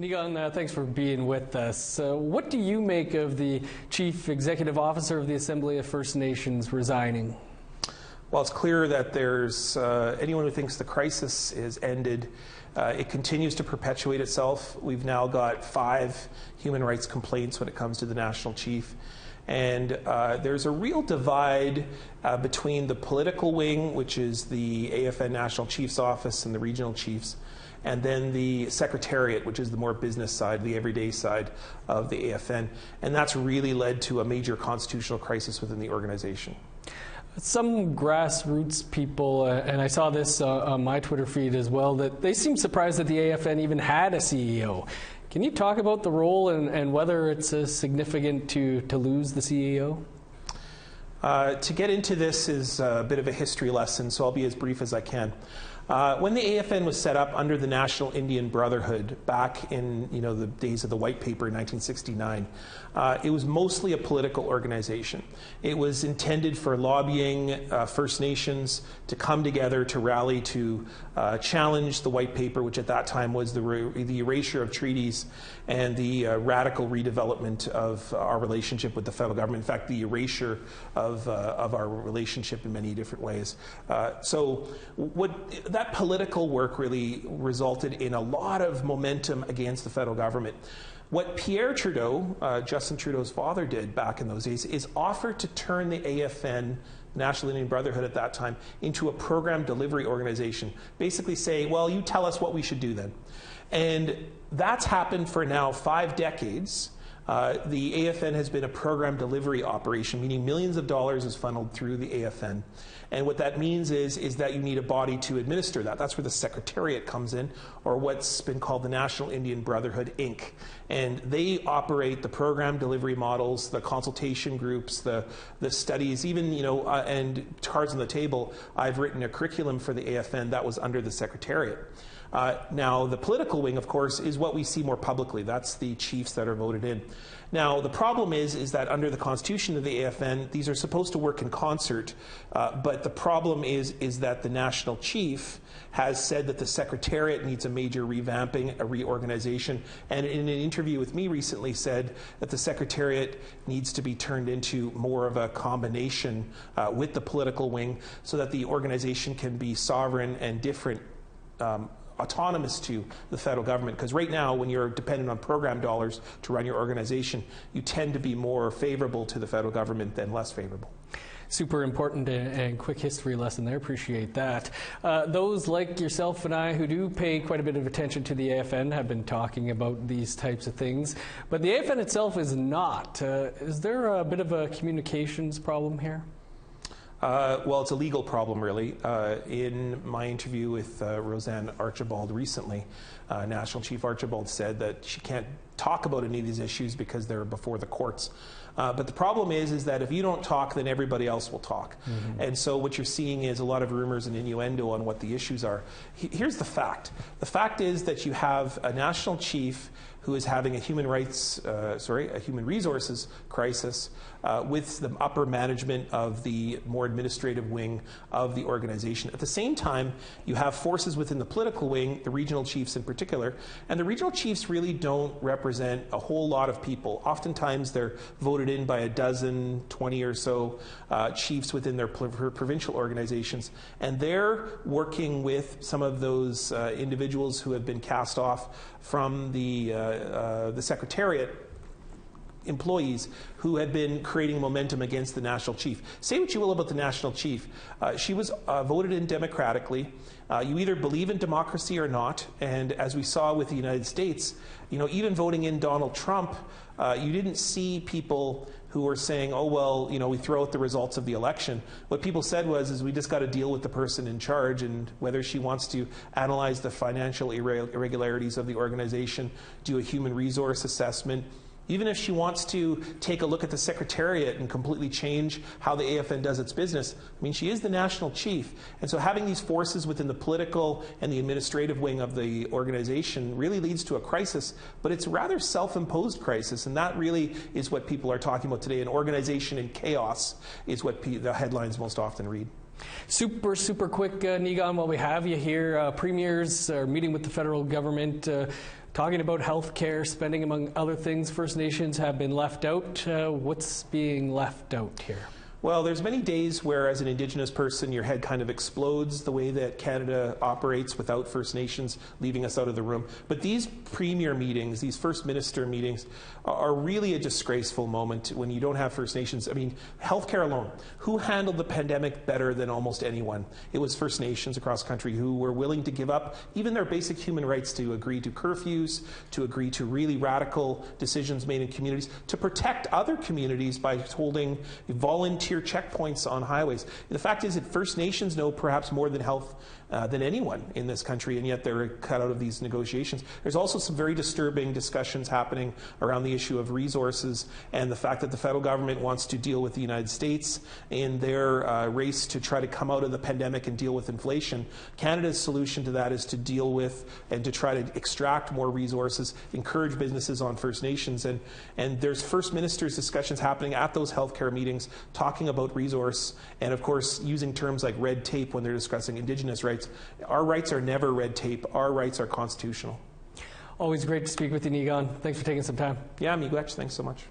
Niigaan, thanks for being with us. What do you make of the Chief Executive Officer of the Assembly of First Nations resigning? Well, it's clear that there's anyone who thinks the crisis is ended, it continues to perpetuate itself. We've now got 5 human rights complaints when it comes to the National Chief. And there's a real divide between the political wing, which is the APTN National Chief's Office and the regional chiefs, and then the Secretariat, which is the more business side, the everyday side of the APTN. And that's really led to a major constitutional crisis within the organization. Some grassroots people, and I saw this on my Twitter feed as well, that they seem surprised that the APTN even had a CEO. Can you talk about the role and whether it's significant to lose the CEO? To get into this is a bit of a history lesson, so I'll be as brief as I can. When the APTN was set up under the National Indian Brotherhood back in the days of the White Paper in 1969, it was mostly a political organization. It was intended for lobbying First Nations to come together to rally to challenge the White Paper, which at that time was the erasure of treaties and the radical redevelopment of our relationship with the federal government. In fact, the erasure of our relationship in many different ways. So that political work really resulted in a lot of momentum against the federal government. What Pierre Trudeau, Justin Trudeau's father, did back in those days is offer to turn the APTN, National Indian Brotherhood at that time, into a program delivery organization. Basically say, well, you tell us what we should do then. And that's happened for now 5 decades. The APTN has been a program delivery operation, meaning millions of dollars is funneled through the APTN. And what that means is that you need a body to administer that. That's where the Secretariat comes in, or what's been called the National Indian Brotherhood, Inc. And they operate the program delivery models, the consultation groups, the studies, even, and cards on the table. I've written a curriculum for the APTN that was under the Secretariat. Now, the political wing, of course, is what we see more publicly. That's the chiefs that are voted in. Now, the problem is that under the constitution of the APTN, these are supposed to work in concert, but the problem is that the national chief has said that the Secretariat needs a major revamping, a reorganization, and in an interview with me recently said that the Secretariat needs to be turned into more of a combination with the political wing so that the organization can be sovereign and different, autonomous to the federal government. Because right now, when you're dependent on program dollars to run your organization, you tend to be more favorable to the federal government than less favorable. Super important and quick history lesson there. Appreciate that. Those like yourself and I who do pay quite a bit of attention to the APTN have been talking about these types of things, but the APTN itself is not. Is there a bit of a communications problem here? Well, it's a legal problem, really. In my interview with Roseanne Archibald recently, National Chief Archibald said that she can't talk about any of these issues because they're before the courts. But the problem is that if you don't talk, then everybody else will talk. Mm-hmm. And so what you're seeing is a lot of rumors and innuendo on what the issues are. Here's the fact. The fact is that you have a national chief who is having a human resources crisis with the upper management of the more administrative wing of the organization. At the same time, you have forces within the political wing, the regional chiefs in particular, and the regional chiefs really don't represent a whole lot of people. Oftentimes they're voted in by a dozen, 20 or so chiefs within their provincial organizations, and they're working with some of those individuals who have been cast off from the Secretariat employees who had been creating momentum against the national chief. Say what you will about the national chief. She was voted in democratically. You either believe in democracy or not, and as we saw with the United States, even voting in Donald Trump, you didn't see people who were saying, oh, well, we throw out the results of the election. What people said was we just got to deal with the person in charge, and whether she wants to analyze the financial irregularities of the organization, do a human resource assessment, even if she wants to take a look at the Secretariat and completely change how the APTN does its business. I mean, she is the national chief. And so having these forces within the political and the administrative wing of the organization really leads to a crisis, but it's a rather self-imposed crisis, and that really is what people are talking about today. An organization in chaos is what the headlines most often read. Super quick, Niigaan, while we have you here, premiers are meeting with the federal government. Talking about healthcare spending, among other things, First Nations have been left out. What's being left out here? Well, there's many days where, as an Indigenous person, your head kind of explodes the way that Canada operates without First Nations leaving us out of the room. But these premier meetings, these First Minister meetings, are really a disgraceful moment when you don't have First Nations. I mean, healthcare alone. Who handled the pandemic better than almost anyone? It was First Nations across the country who were willing to give up even their basic human rights to agree to curfews, to agree to really radical decisions made in communities, to protect other communities by holding volunteer checkpoints on highways. The fact is that First Nations know perhaps more than health than anyone in this country, and yet they're cut out of these negotiations. There's also some very disturbing discussions happening around the issue of resources and the fact that the federal government wants to deal with the United States in their race to try to come out of the pandemic and deal with inflation. Canada's solution to that is to deal with and to try to extract more resources, encourage businesses on First Nations, and there's First Ministers discussions happening at those healthcare meetings talking about resource and, of course, using terms like red tape when they're discussing Indigenous rights. Our rights are never red tape. Our rights are constitutional. Always great to speak with you, Niigaan. Thanks for taking some time. Yeah, Miigwech, thanks so much.